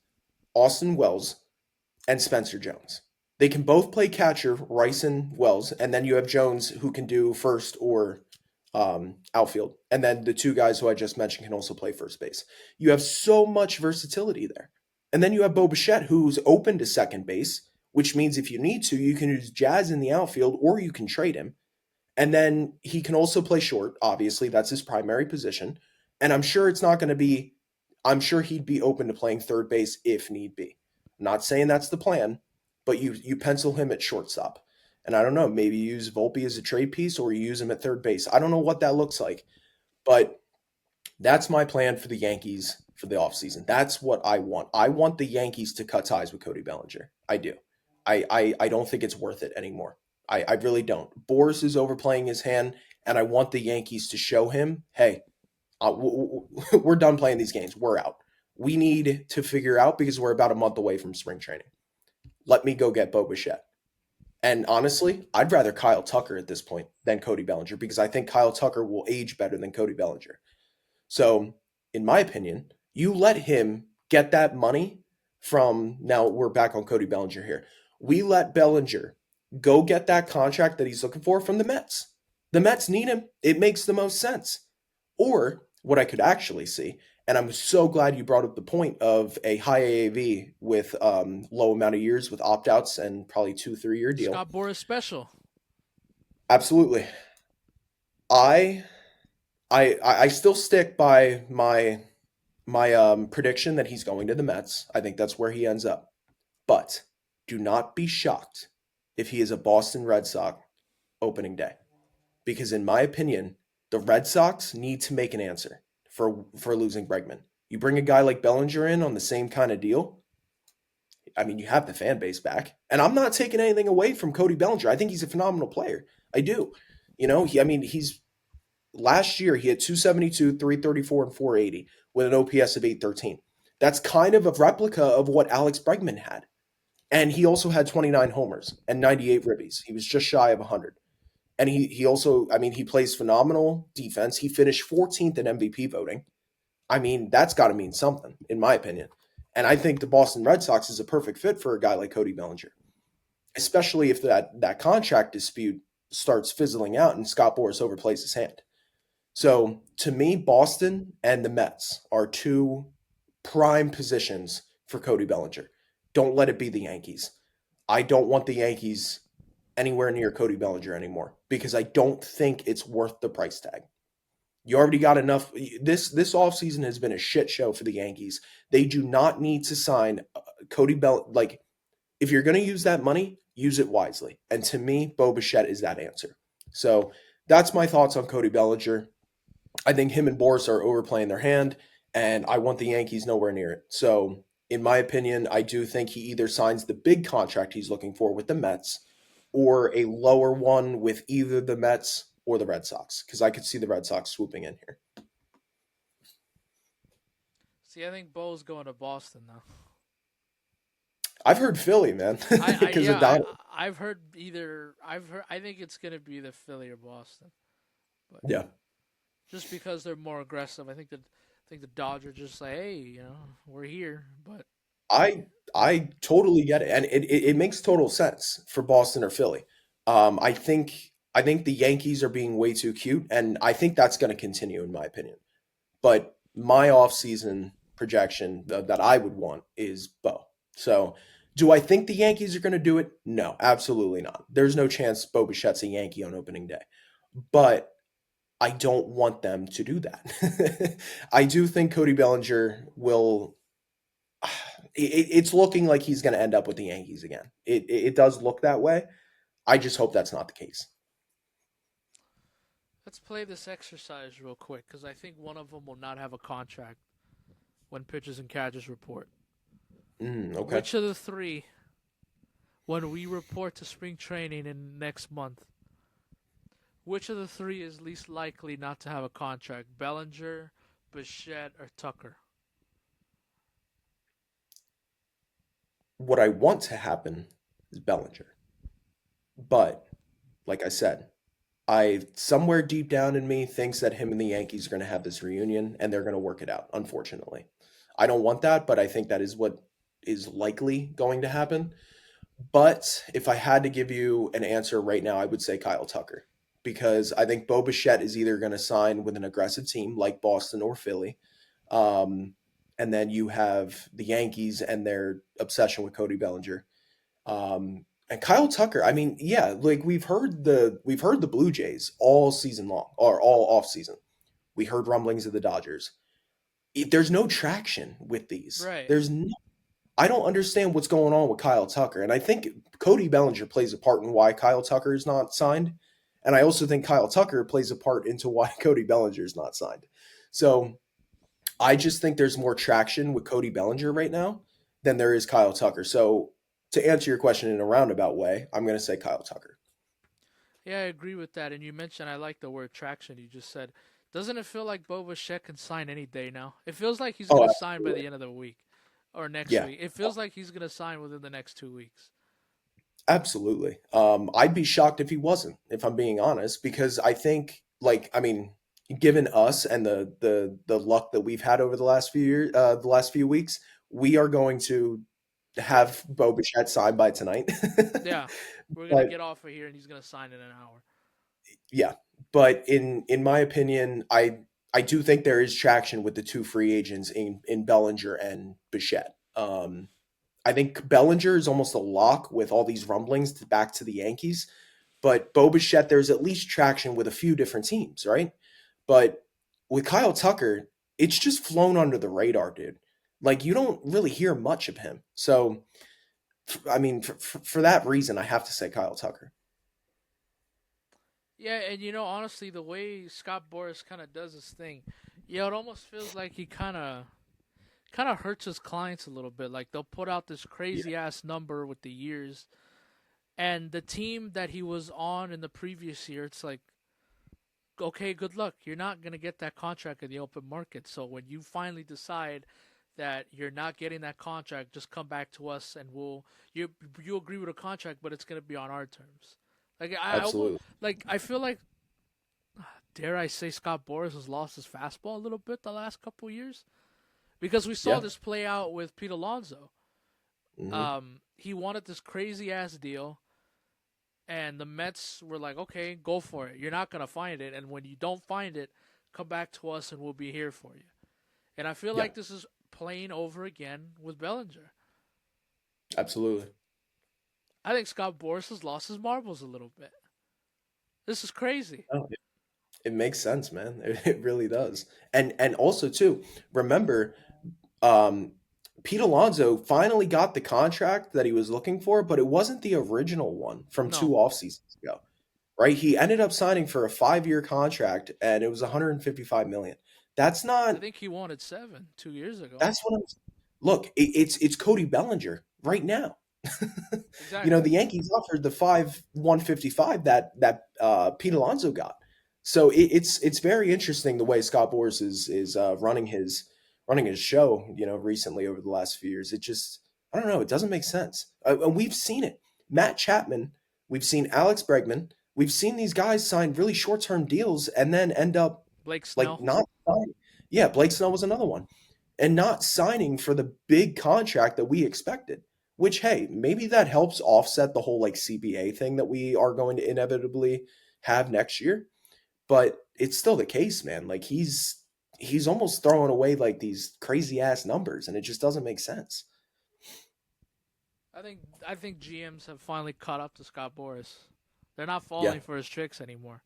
Austin Wells, and Spencer Jones. They can both play catcher, Rice and Wells, and then you have Jones who can do first or outfield. And then the two guys who I just mentioned can also play first base. You have so much versatility there. And then you have Bo Bichette, who's open to second base, which means if you need to, you can use Jazz in the outfield or you can trade him. And then he can also play short. Obviously, that's his primary position. And I'm sure it's not going to be, I'm sure he'd be open to playing third base if need be. I'm not saying that's the plan, but you pencil him at shortstop. And I don't know, maybe you use Volpe as a trade piece or you use him at third base. I don't know what that looks like, but that's my plan for the Yankees for the offseason. That's what I want. I want the Yankees to cut ties with Cody Bellinger. I do. I don't think it's worth it anymore. I really don't. Boris is overplaying his hand, and I want the Yankees to show him, hey, we're done playing these games. We're out. We need to figure out because we're about a month away from spring training. Let me go get Bo Bichette. And honestly, I'd rather Kyle Tucker at this point than Cody Bellinger because I think Kyle Tucker will age better than Cody Bellinger. So, in my opinion, you let him get that money from now we're back on Cody Bellinger here. We let Bellinger go get that contract that he's looking for from the Mets. The Mets need him. It makes the most sense. Or what I could actually see, and I'm so glad you brought up the point of a high AAV with low amount of years with opt outs and probably 2 3 year deal. Scott Boras special. Absolutely. I I still stick by my prediction that he's going to the Mets. I think that's where he ends up. But do not be shocked if he is a Boston Red Sox opening day, because in my opinion, the Red Sox need to make an answer for losing Bregman. You bring a guy like Bellinger in on the same kind of deal. I mean, you have the fan base back, and I'm not taking anything away from Cody Bellinger. I think he's a phenomenal player. I do. I mean, he's last year he had 272, 334, and 480 with an OPS of 813. That's kind of a replica of what Alex Bregman had. And he also had 29 homers and 98 ribbies. He was just shy of 100. And he also, I mean, he plays phenomenal defense. He finished 14th in MVP voting. I mean, that's got to mean something, in my opinion. And I think the Boston Red Sox is a perfect fit for a guy like Cody Bellinger, especially if that contract dispute starts fizzling out and Scott Boras overplays his hand. So to me, Boston and the Mets are two prime positions for Cody Bellinger. Don't let it be the Yankees. I don't want the Yankees anywhere near Cody Bellinger anymore because I don't think it's worth the price tag. You already got enough. This offseason has been a shit show for the Yankees. They do not need to sign Cody Bell. Like, if you're going to use that money, use it wisely. And to me, Bo Bichette is that answer. So that's my thoughts on Cody Bellinger. I think him and Boris are overplaying their hand, and I want the Yankees nowhere near it. So, in my opinion, I do think he either signs the big contract he's looking for with the Mets or a lower one with either the Mets or the Red Sox, because I could see the Red Sox swooping in here. See, I think Bo's going to Boston now. I've heard Philly, man, I because yeah, of Don. I've heard either. I've heard. I think it's gonna be the Philly or Boston, but Yeah, just because they're more aggressive, I think the Dodgers just say, hey, we're here, but I I totally get it, and it makes total sense for Boston or Philly. I think the Yankees are being way too cute, and I think that's going to continue, in my opinion. But my offseason projection that I would want is Bo. So, do I think the Yankees are going to do it? No, absolutely not. There's no chance Bo Bichette's a Yankee on opening day. But I don't want them to do that. I do think Cody Bellinger will. It's looking like he's going to end up with the Yankees again. It does look that way. I just hope that's not the case. let's play this exercise real quick because I think one of them will not have a contract when pitchers and catchers report. Okay. Which of the three, when we report to spring training in next month, which of the three is least likely not to have a contract? Bellinger, Bichette, or Tucker? What I want to happen is Bellinger. But like I said, I somewhere deep down in me thinks that him and the Yankees are going to have this reunion and they're going to work it out, unfortunately. I don't want that, but I think that is what is likely going to happen. But if I had to give you an answer right now, I would say Kyle Tucker because I think Bo Bichette is either going to sign with an aggressive team like Boston or Philly. Um, and then you have the Yankees and their obsession with Cody Bellinger. And Kyle Tucker, I mean, yeah, like we've heard the Blue Jays all season long or all off season. We heard rumblings of the Dodgers. There's no traction with these. Right. There's no, I don't understand what's going on with Kyle Tucker. And I think Cody Bellinger plays a part in why Kyle Tucker is not signed. And I also think Kyle Tucker plays a part into why Cody Bellinger is not signed. So I just think there's more traction with Cody Bellinger right now than there is Kyle Tucker. So to answer your question in a roundabout way, I'm going to say Kyle Tucker. Yeah, I agree with that. And you mentioned I like the word traction. You just said, doesn't it feel like Boba Bichette can sign any day now? It feels like he's Oh, gonna sign by absolutely. the end of the week or next Yeah, week. It feels like he's gonna sign within the next 2 weeks. absolutely. I'd be shocked if he wasn't, if I'm being honest, because I think, like, I mean, given us and the luck that we've had over the last few weeks, we are going to have Bo Bichette signed by tonight. Yeah, we're gonna But get off of here and he's gonna sign in an hour. yeah, but in my opinion, I do think there is traction with the two free agents in Bellinger and Bichette. I think Bellinger is almost a lock with all these rumblings back to the Yankees, but Bo Bichette, there's at least traction with a few different teams, right? But with Kyle Tucker, it's just flown under the radar, dude. Like you don't really hear much of him. So, I mean, for that reason, I have to say Kyle Tucker. Yeah, and honestly, the way Scott Boras kind of does his thing, yeah, it almost feels like he kind of hurts his clients a little bit. Like they'll put out this Yeah, crazy ass number with the years, and the team that he was on in the previous year, it's like, okay, good luck. You're not gonna get that contract in the open market. So when you finally decide that you're not getting that contract, just come back to us and you agree with a contract, but it's gonna be on our terms. Like I almost absolutely. like I feel like, dare I say, Scott Boras has lost his fastball a little bit the last couple years because we saw Yeah. this play out with Pete Alonso. Hmm. He wanted this crazy ass deal, and the Mets were like, "Okay, go for it. You're not gonna find it, and when you don't find it, come back to us, and we'll be here for you." And I feel Yeah, like this is playing over again with Bellinger. absolutely. I think Scott Boras has lost his marbles a little bit. This is crazy. Oh, it makes sense, man. It really does. And also too, remember, um, Pete Alonso finally got the contract that he was looking for, but it wasn't the original one from No, two off seasons ago, right? He ended up signing for a 5 year contract, and it was 155 million. That's I not. think he wanted 7 2 years ago. That's what I'm. Look, it's Cody Bellinger right now. The Exactly. Yankees offered the 155 that Pete Alonso got. So it's very interesting the way Scott Boras is running his show. Recently over the last few years, it just I don't know. It doesn't make sense. And we've seen it. Matt Chapman, we've seen Alex Bregman, we've seen these guys sign really short term deals and then end up Blake like Snell. not signing. Yeah, Blake Snell was another one, and not signing for the big contract that we expected. Which, hey, maybe that helps offset the whole like CBA thing that we are going to inevitably have next year. But it's still the case, man. Like he's almost throwing away like these crazy ass numbers, and it just doesn't make sense. I think GMs have finally caught up to Scott Boras. They're not Yeah. falling for his tricks anymore.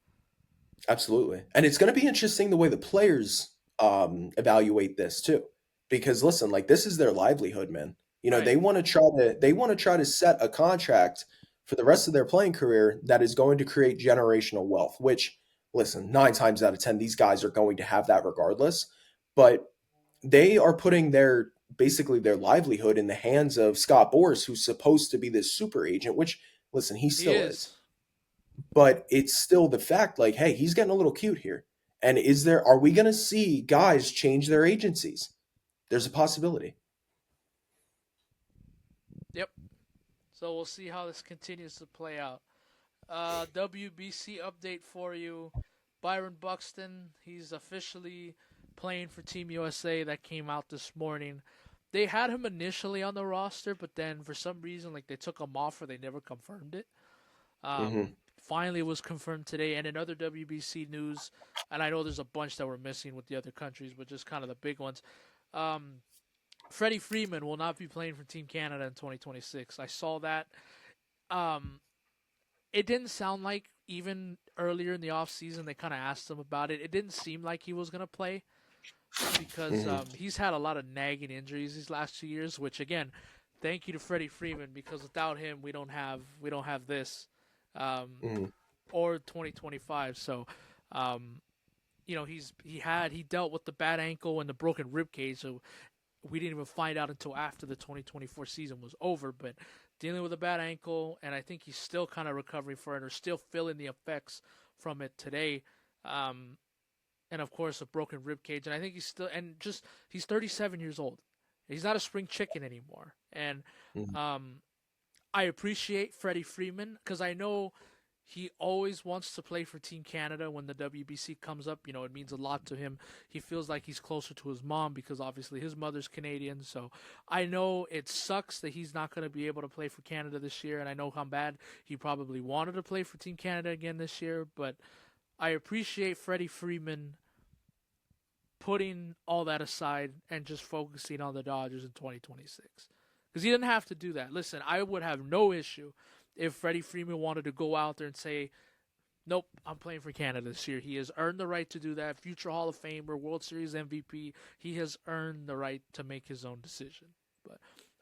Absolutely. And it's going to be interesting the way the players evaluate this too. Because listen, like this is their livelihood, man. You know, Right. they want to try to set a contract for the rest of their playing career that is going to create generational wealth, which listen, 9 times out of 10 these guys are going to have that regardless, but they are putting their basically their livelihood in the hands of Scott Boras who's supposed to be this super agent, which listen, he He still is, is. but it's still the fact like, hey, he's getting a little cute here. And are we going to see guys change their agencies? There's a possibility. Yep. So we'll see how this continues to play out. WBC update for you. Byron Buxton, he's officially playing for Team USA. That came out this morning. They had him initially on the roster, but then for some reason, like they took him off or they never confirmed it. Hmm. Finally, it was confirmed today. And in other WBC news, and I know there's a bunch that were missing with the other countries, but just kind of the big ones. Um, Freddie Freeman will not be playing for Team Canada in 2026. I saw that. Um, it didn't sound like even earlier in the off season they kind of asked him about it. It didn't seem like he was gonna play because Hmm. he's had a lot of nagging injuries these last 2 years. Which again, thank you to Freddie Freeman because without him we don't have this um, Hmm. or 2025. So he dealt with the bad ankle and the broken rib cage. So we didn't even find out until after the 2024 season was over. But dealing with a bad ankle, and I think he's still kind of recovering for it or still feeling the effects from it today. Um, and of course, a broken rib cage. And I think he's 37 years old. He's not a spring chicken anymore. And Hmm. um, I appreciate Freddie Freeman because I know he always wants to play for Team Canada when the WBC comes up. You know, it means a lot to him. He feels like he's closer to his mom because obviously his mother's Canadian. So I know it sucks that he's not going to be able to play for Canada this year. And I know how bad he probably wanted to play for Team Canada again this year. But I appreciate Freddie Freeman putting all that aside and just focusing on the Dodgers in 2026. Because he didn't have to do that. Listen, I would have no issue if Freddie Freeman wanted to go out there and say, nope, I'm playing for Canada this year. He has earned the right to do that. Future Hall of Famer, World Series MVP. He has earned the right to make his own decision. But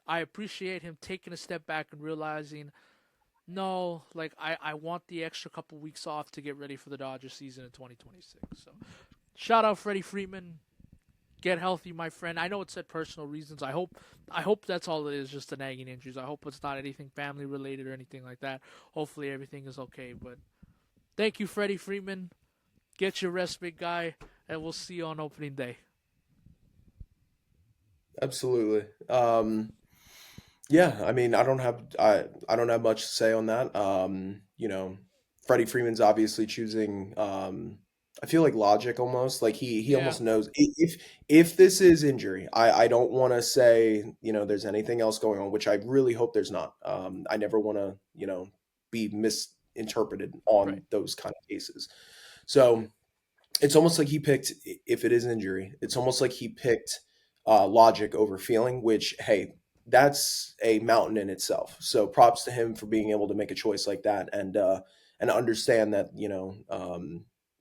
I appreciate him taking a step back and realizing, no, like I want the extra couple weeks off to get ready for the Dodgers season in 2026. So shout out Freddie Freeman. Get healthy, my friend. I know it said personal reasons. I hope that's all it is, just the nagging injuries. I hope it's not anything family related or anything like that. Hopefully everything is okay. But thank you, Freddie Freeman. Get your rest, big guy, and we'll see you on opening day. Absolutely. Yeah, I mean, I don't have much to say on that. You know, Freddie Freeman's obviously choosing I feel like logic almost. Like he Yeah, almost knows if this is injury. I don't want to say, you know, there's anything else going on, which I really hope there's not. I never want to, you know, be misinterpreted right. on those kind of cases. So, it's almost like he picked if it is injury, it's almost like he picked logic over feeling, which hey, that's a mountain in itself. So props to him for being able to make a choice like that and understand that, you know,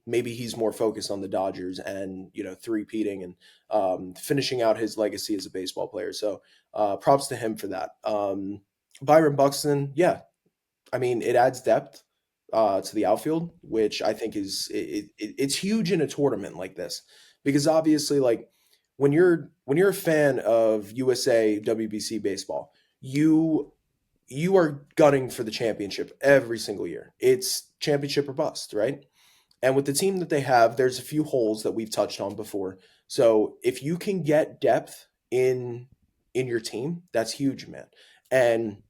maybe he's more focused on the Dodgers and, you know, three-peating and finishing out his legacy as a baseball player. So props to him for that. Byron Buxton, yeah, I mean, it adds depth to the outfield, which I think it's huge in a tournament like this because obviously, like when you're a fan of USA WBC baseball, you you are gunning for the championship every single year. It's championship or bust, right? And with the team that they have, there's a few holes that we've touched on before. So if you can get depth in your team, that's huge, man. And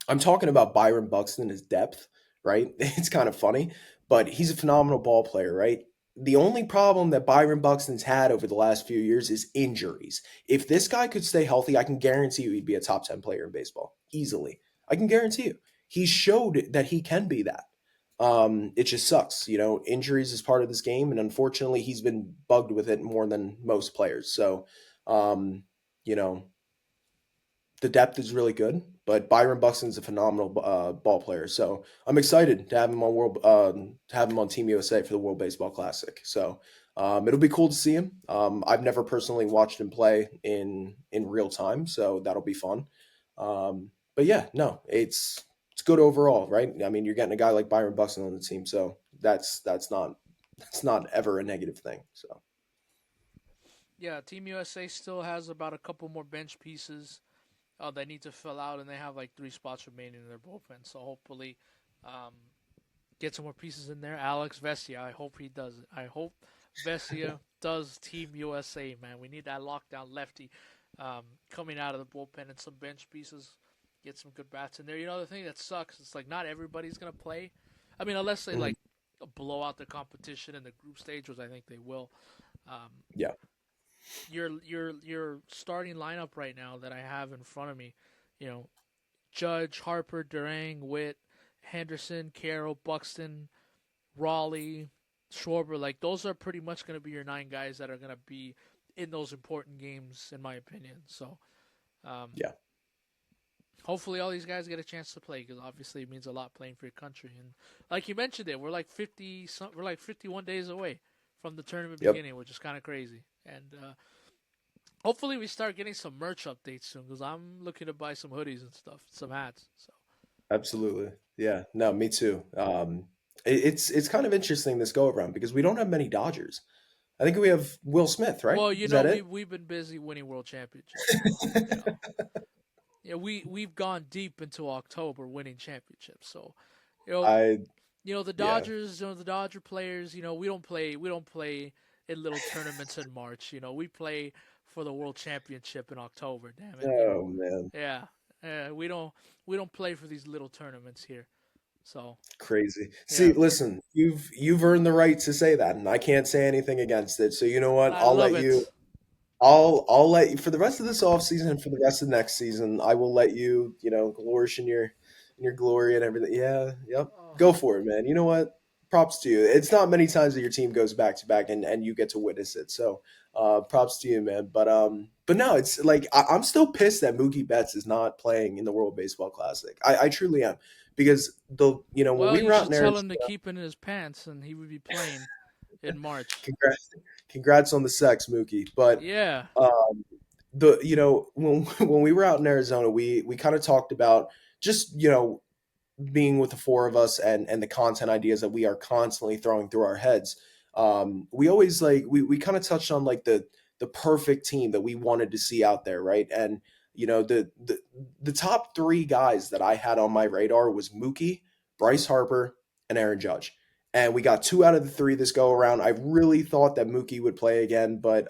I'm talking about Byron Buxton, his depth, right? It's kind of funny, but he's a phenomenal ball player, right? The only problem that Byron Buxton's had over the last few years is injuries. If this guy could stay healthy, I can guarantee you he'd be a top 10 player in baseball easily. I can guarantee you. He showed that he can be that. It just sucks, injuries is part of this game, and unfortunately, he's been bugged with it more than most players. So, um, you know, the depth is really good, but Byron Buxton's a phenomenal ball player. So I'm excited to have him on to have him on Team USA for the World Baseball Classic. So it'll be cool to see him. I've never personally watched him play in real time, so that'll be fun. But yeah, no, it's good overall, right? I mean, you're getting a guy like Byron Buxton on the team, so that's not ever a negative thing. So Yeah, Team USA still has about a couple more bench pieces they need to fill out, and they have like 3 spots remaining in their bullpen. So hopefully, um, get some more pieces in there. Alex Vesia, I hope he does it. I hope Vesia does Team USA, man. We need that lockdown lefty coming out of the bullpen and some bench pieces. Get some good bats in there. The thing that sucks, it's like not everybody's gonna play. I mean, unless they mhm. like blow out the competition in the group stage, which I think they will. Um, Yeah, your starting lineup right now that I have in front of me, you know, Judge, Harper, Durang, Witt, Henderson, Carroll, Buxton, Raleigh, Schwarber, like those are pretty much going to be your 9 guys that are going to be in those important games, in my opinion. So, um, yeah. hopefully, all these guys get a chance to play because obviously it means a lot playing for your country. And like you mentioned, we're like 51 days away from the tournament Yep. beginning, which is kind of crazy. And hopefully, we start getting some merch updates soon because I'm looking to buy some hoodies and stuff, some hats. So, Absolutely. Yeah. No, me too. It's kind of interesting this go around because we don't have many Dodgers. I think we have Will Smith, right? well, Is that we it? we've been busy winning world championships, so yeah, we've gone deep into October winning championships. So, you know, I the yeah. Dodgers, the Dodger players, we don't play in little tournaments in March. We play for the world championship in October. Damn it, Oh man, yeah, we don't play for these little tournaments here. So crazy. See, yeah, listen, you've earned the right to say that, and I can't say anything against it. So you know and what? I love it. I'll let you for the rest of this off season and for the rest of next season. I will let you, flourish in your glory and everything. Yeah, yep. Oh, Go for it, man. You know what? Props to you. It's not many times that your team goes back to back and you get to witness it. So, props to you, man. But no, it's like I'm still pissed that Mookie Betts is not playing in the World Baseball Classic. I truly am because when well, we you were out should in tell him to Arizona, keep it in his pants, and he would be playing in March. congrats on the sex, Mookie. But Yeah, um, when we were out in Arizona, we kind of talked about just being with the four of us and the content ideas that we are constantly throwing through our heads. We always like we kind of touched on like the perfect team that we wanted to see out there, right? And the top 3 guys that I had on my radar was Mookie, Bryce Harper, and Aaron Judge. And we got 2 out of the 3 this go around. I really thought that Mookie would play again, but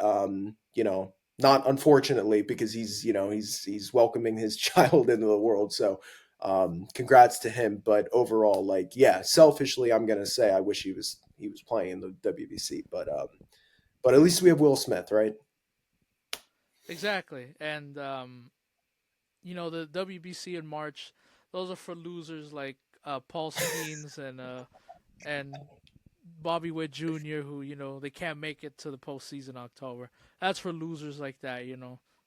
not unfortunately because he's welcoming his child into the world. So congrats to him. But overall, like, yeah, selfishly, I'm gonna say I wish he was playing the WBC. But at least we have Will Smith, right? exactly. And the WBC in March, those are for losers like Paul Skeens and Bobby Witt Jr., who they can't make it to the postseason in October. That's for losers like that.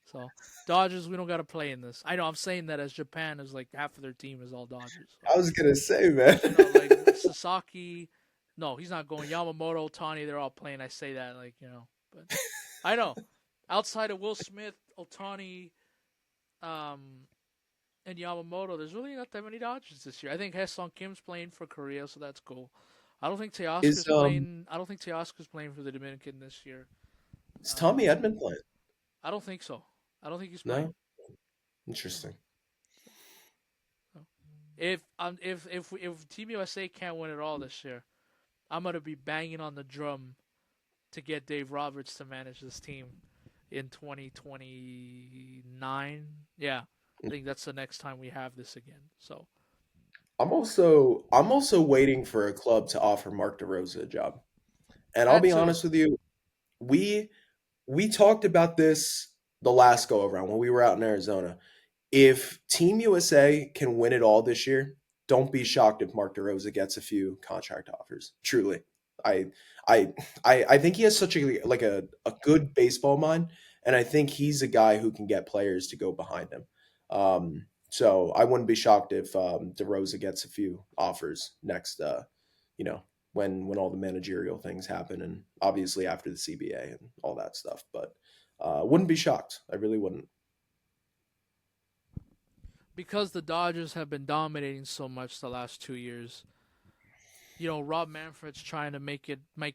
So Dodgers, we don't got to play in this. I know I'm saying that as Japan is like half of their team is all Dodgers. So I was gonna say, man. like Sasaki, no, he's not going. Yamamoto, Otani, they're all playing. I say that but I know outside of Will Smith, Otani, um, and Yamamoto, there's really not that many Dodgers this year. I think Haesung Kim's playing for Korea, so that's cool. I don't think is Teoscar's playing. I don't think Teoscar's playing for the Dominican this year. is Tommy Um, Edmond playing? I don't think so. I don't think he's playing. No, No. interesting. So, if Team USA can't win it all this year, I'm gonna be banging on the drum to get Dave Roberts to manage this team. in 2029. Yeah, I think that's the next time we have this again. So I'm also waiting for a club to offer Mark DeRosa a job. And I'll that be too. honest with you, we we talked about this the last go around when we were out in Arizona. If Team USA can win it all this year, don't be shocked if Mark DeRosa gets a few contract offers. Truly, I I I think he has such a good baseball mind, and I think he's a guy who can get players to go behind him. So I wouldn't be shocked if DeRosa gets a few offers next. You know, when all the managerial things happen, and obviously after the CBA and all that stuff. But wouldn't be shocked. I really wouldn't. Because the Dodgers have been dominating so much the last 2 years, Rob Manfred's trying to make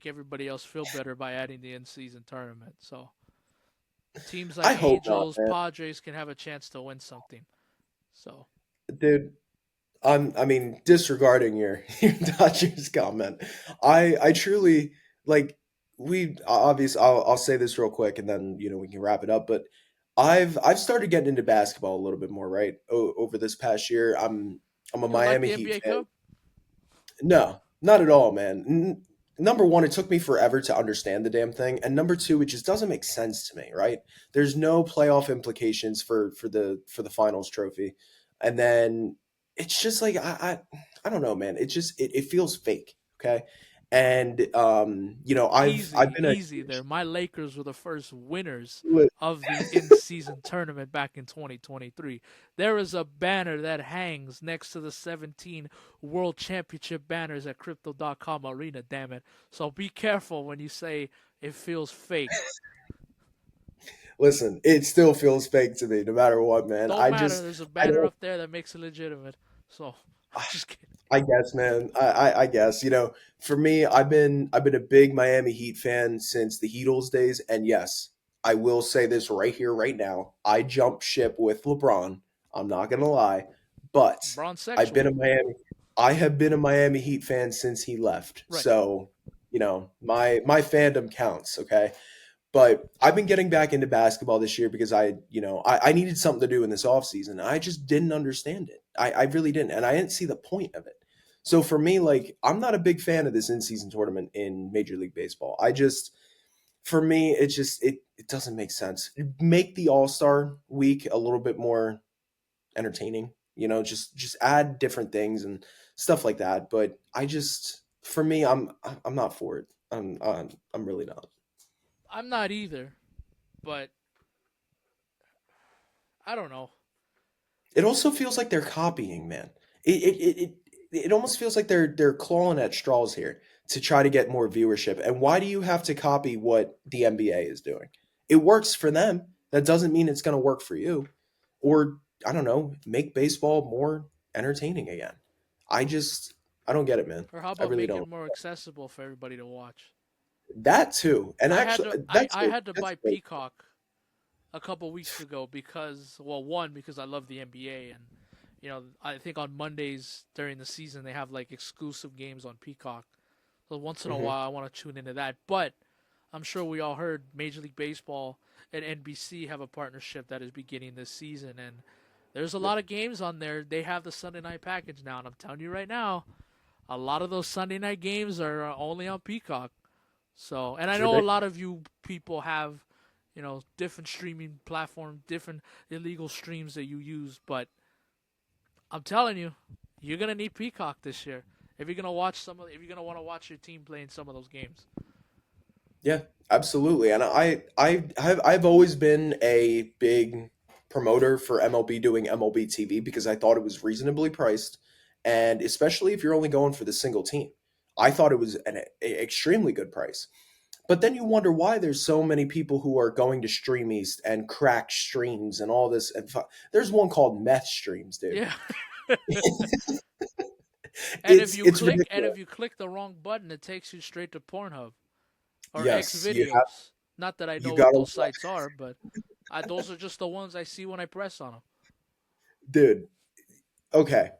everybody else feel better by adding the in-season tournament. So teams I like hope not, Angels, man. Padres can have a chance to win something. So Dude, I mean, disregarding your your Dodgers comment, I truly like we obviously I'll say this real quick and then we can wrap it up. But I've started getting into basketball a little bit more, right? Over this past year, I'm a you don't like Miami the Heat NBA fan. Cup? No, not at all, man. Number one, it took me forever to understand the damn thing, and number two, it just doesn't make sense to me. Right? There's no playoff implications for the finals trophy, and then it's just like I don't know, man. It feels fake. Okay, and I've Easy, been a easy there. My Lakers were the first winners huge. of the in-season tournament back in 2023. There is a banner that hangs next to the 17 World Championship banners at Crypto.com Arena, damn it. So be careful when you say it feels fake. Listen, it still feels fake to me, no matter what, man. Don't matter. There's a I banner don't. up there that makes it legitimate. So I'm just kidding. I guess, man. I guess for me, I've been a big Miami Heat fan since the Heatles days, and yes, I will say this right here, right now. I jumped ship with LeBron. I'm not gonna lie, but Bronze I've been sexual. a Miami. I have been a Miami Heat fan since he left, Right. so my fandom counts. Okay, but I've been getting back into basketball this year because I needed something to do in this offseason. I just didn't understand it. I really didn't. And I didn't see the point of it. So for me, like, I'm not a big fan of this in season tournament in Major League Baseball. For me, it doesn't make sense. Make the All Star week a little bit more entertaining. Just add different things and stuff like that. But for me, I'm not for it. I'm really not. I'm not either, but I don't know. It also feels like they're copying, man. It almost feels like they're clawing at straws here to try to get more viewership. And why do you have to copy what the NBA is doing? It works for them. That doesn't mean it's going to work for you. Or I don't know, make baseball more entertaining again. I just I don't get it, man. Or how I about really make it don't. more accessible for everybody to watch? That too. And I had actually, to I had to that's buy great. Peacock a couple weeks ago because, well, one, because I love the NBA, and I think on Mondays during the season they have like exclusive games on Peacock. So once in a Mhm. while I want to tune into that. But I'm sure we all heard Major League Baseball and NBC have a partnership that is beginning this season, and there's a Yep. lot of games on there. They have the Sunday night package now, and I'm telling you right now, a lot of those Sunday night games are only on Peacock. So, and I Sure know a they lot of you people have, different streaming platforms, different illegal streams that you use, but I'm telling you, you're gonna need Peacock this year if you're gonna if you're gonna want to watch your team playing some of those games. Yeah, absolutely. And I've always been a big promoter for MLB doing MLB TV because I thought it was reasonably priced, and especially if you're only going for the single team, I thought it was extremely good price. But then you wonder why there's so many people who are going to Stream East and crack streams and all this. There's one called Meth Streams, dude. Yeah, and It's ridiculous. if you click the wrong button, it takes you straight to Pornhub or X Yes, videos. Not that I you know what gotta, those sites are, but those are just the ones I see when I press on them. dude. Okay.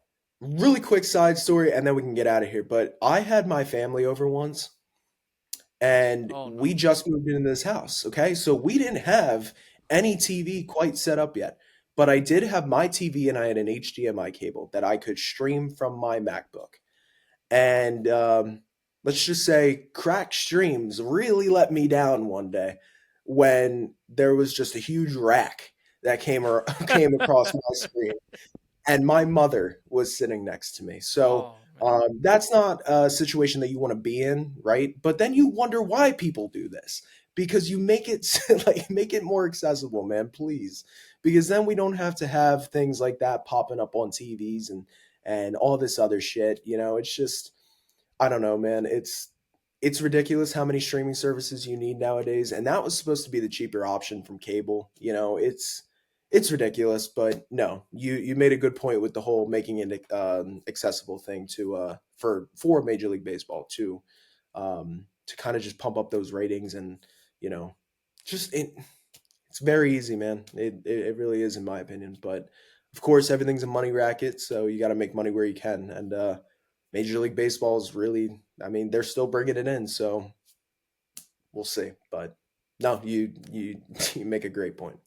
Really quick side story, and then we can get out of here. But I had my family over once, and Oh we no. just moved into this house. Okay, so we didn't have any TV quite set up yet, but I did have my TV and I had an HDMI cable that I could stream from my MacBook. And let's just say crack streams really let me down one day when there was just a huge rack that came across my screen, and my mother was sitting next to me. So Oh man. that's not a situation that you want to be in, right? But then you wonder why people do this, because you make it like make it more accessible, man, please. Because then we don't have to have things like that popping up on TVs and all this other shit. It's just I don't know, man. It's ridiculous how many streaming services you need nowadays, and that was supposed to be the cheaper option from cable. It's ridiculous, but no, you made a good point with the whole making it accessible thing to for Major League Baseball to kind of just pump up those ratings and you know just it's very easy, man. It really is, in my opinion. But of course, everything's a money racket, so you got to make money where you can. And Major League Baseball is really, I mean, they're still bringing it in, so we'll see. But no, you you make a great point.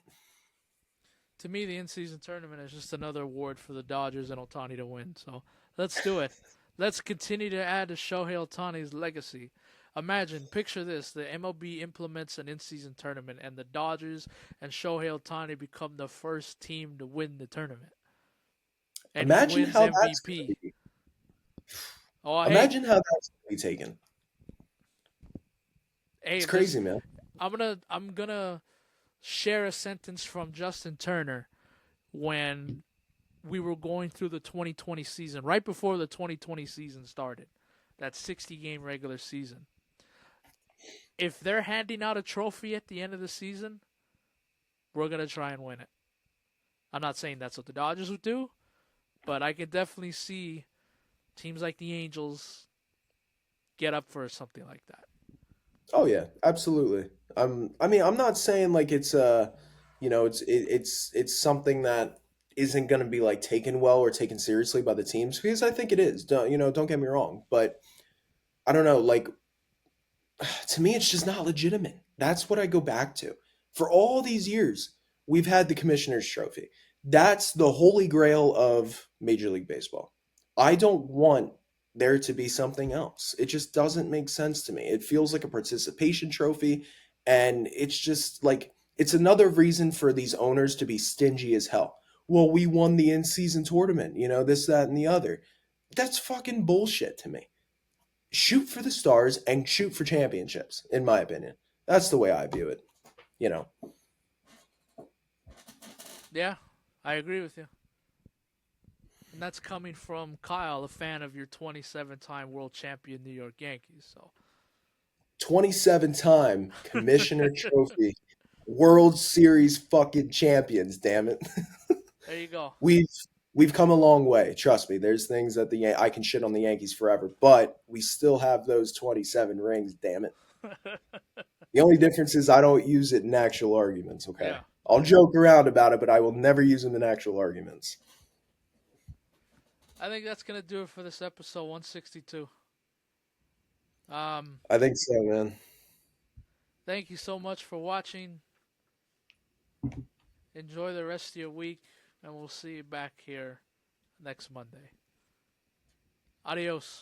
To me, the in-season tournament is just another award for the Dodgers and Otani to win. So let's do it. Let's continue to add to Shohei Otani's legacy. Imagine, picture this: the MLB implements an in-season tournament, and the Dodgers and Shohei Otani become the first team to win the tournament, and he Imagine wins how that's going MVP. to be. Oh, hey, Imagine how that's going to be taken. hey, It's this crazy, man. I'm gonna share a sentence from Justin Turner when we were going through the 2020 season, right before the 2020 season started, that 60 game regular season. If they're handing out a trophy at the end of the season, we're going to try and win it. I'm not saying that's what the Dodgers would do, but I could definitely see teams like the Angels get up for something like that. Oh yeah, absolutely. I mean, I'm not saying like it's something that isn't going to be like taken well or taken seriously by the teams because I think it is. Don't get me wrong, but I don't know, like to me it's just not legitimate. That's what I go back to. For all these years, we've had the commissioner's trophy. That's the holy grail of Major League Baseball. I don't want there to be something else. It just doesn't make sense to me. It feels like a participation trophy, and it's just like it's another reason for these owners to be stingy as hell. Well, we won the in-season tournament, this, that, and the other. That's fucking bullshit to me. Shoot for the stars and shoot for championships, in my opinion. That's the way I view it, you know. Yeah, I agree with you. And that's coming from Kyle, a fan of your 27-time world champion New York Yankees. So 27-time commissioner trophy, World Series fucking champions, damn it. there you go. we've we've come a long way. Trust me. There's things that I can shit on the Yankees forever, but we still have those 27 rings, damn it. The only difference is I don't use it in actual arguments, okay? Yeah, I'll joke around about it, but I will never use them in actual arguments. I think that's gonna do it for this episode 162. Um, I think so, man. thank you so much for watching. Enjoy the rest of your week, and we'll see you back here next Monday. Adios.